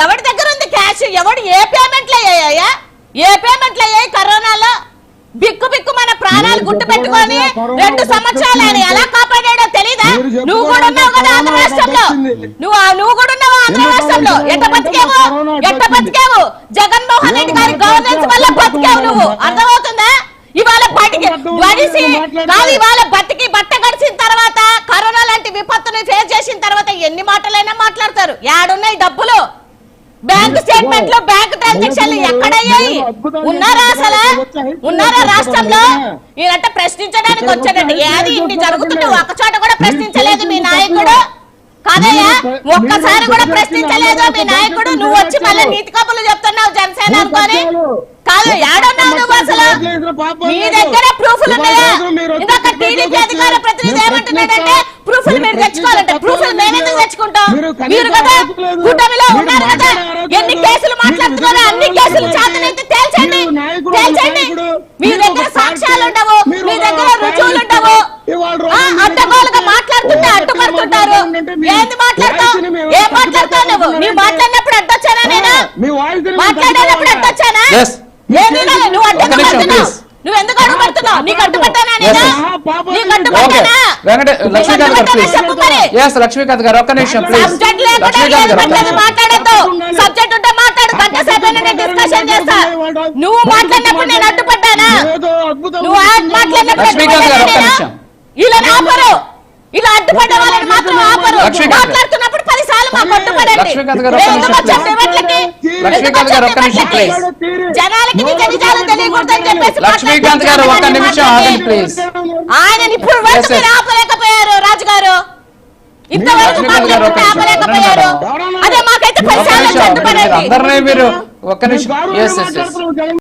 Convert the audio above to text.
ఎవరి దగ్గర ఉంది క్యాష్? ఎవడు ఏ పేమెంట్లు అయ్యాయా? ఏ పేమెంట్లు అయ్యాయి కరోనాలో? బిక్కు బిక్కు మన ప్రాణాలు గుట్టు పెట్టుకొని 2 సంవత్సరాలు ఆయన ఎలా కాపాడాడో తెలీదా? నువ్వు కూడా ఉన్నావు కదా ఆంధ్ర రాష్ట్రంలో, నువ్వు కూడా ఉన్నావు ఆంధ్ర రాష్ట్రంలో. ఎట్ట బతికావు? జగన్మోహన్ రెడ్డి గారి గవర్నెన్స్ వల్ల బతికావు నువ్వు. అర్థమవుతుందా? ఇవాళ ఇవాళ బతికి బట్ట గడిచిన తర్వాత, కరోనా లాంటి విపత్తుని ఫేస్ చేసిన తర్వాత ఎన్ని మాటలైనా మాట్లాడతారు. ఏడున్నాయి డబ్బులు? బ్యాంక్ స్టేట్మెంట్ లో బ్యాంక్ ట్రాన్సాక్షన్లు ఎక్కడయ్యాయి? ఉన్నారా అసలు? ఉన్నారా రాష్ట్రంలో? ఈయనంటే ప్రశ్నించడానికి వచ్చాడండి. ఏది ఇన్ని జరుగుతుంటే ఒక చోట కూడా ప్రశ్నించలేదు మీ నాయకుడు కాదయ్యా. ఒక్కసారి కూడా ప్రశ్నించలేదు మీ నాయకుడు. నువ్వు వచ్చి మళ్ళీ నీతి కబుర్లు చెప్తున్నావు జనసేన అనుకోని. కాదు, ఏడున్నావు నువ్వు అసలు? మీ దగ్గర ప్రూఫ్లు ఉన్నాయా? ఇందాక టీడీపీ అధికార ప్రతినిధి ఏమంటున్నాడంటే ప్రూఫ్లు మీరు తెచ్చుకోవాలంటే ప్రూఫ్లు మేమెందుకు తెచ్చుకుంటాం? మీరు కదా కూటమిలో ఉన్నారు కదా, ఎన్ని కేసులు మాట్లాడుతున్నారో అన్ని కేసులు చేతనైతే తేల్చండి. మీ దగ్గర సాక్ష్యాలు ఉండవు, మీ దగ్గర రుజువులు ఉండవు. అడ్డగోలుగా మాట్లాడుతుంటే అడ్డుపడుతుంటారు. ఏంది మాట్లాడతావు? ఏం మాట్లాడతావు నువ్వు? నీవు మాట్లాడినప్పుడు అడ్డొచ్చానా? నేను మాట్లాడేటప్పుడు అడ్డొచ్చానా? నువ్వు అడ్డు నువ్వెందుకు అడ్డుపడుతున్నావు? నీకు అడ్డుపట్టానా? లక్ష్మీకాంత్ గారు ఒక్క నిమిషం మాట్లాడద్దు. సబ్జెక్ట్ ఉంటే మాట్లాడు. గంట సేపు డిస్కషన్ చేస్తా. నువ్వు మాట్లాడినప్పుడు నేను అడ్డుపడ్డానా? నువ్వు మాట్లాడినప్పుడు ఇలా ఆపరు. ఇలా అడ్డుపడ్డ వాళ్ళని మాత్రం ఆపరు. మాట్లాడుతున్నప్పుడు 10 సార్లు మాకు అడ్డుపడండి. జనాలకి నిజ నిజాలు తెలియకూడదని చెప్పేసి ఆయన ఇప్పుడు వరకు మీరు ఆపలేకపోయారు. రాజు గారు ఇంతవరకు ఆపలేకపోయారు. అదే మాకైతే 10 సార్లు అడ్డుపడండి. మీరు ఒక్క నిమిషం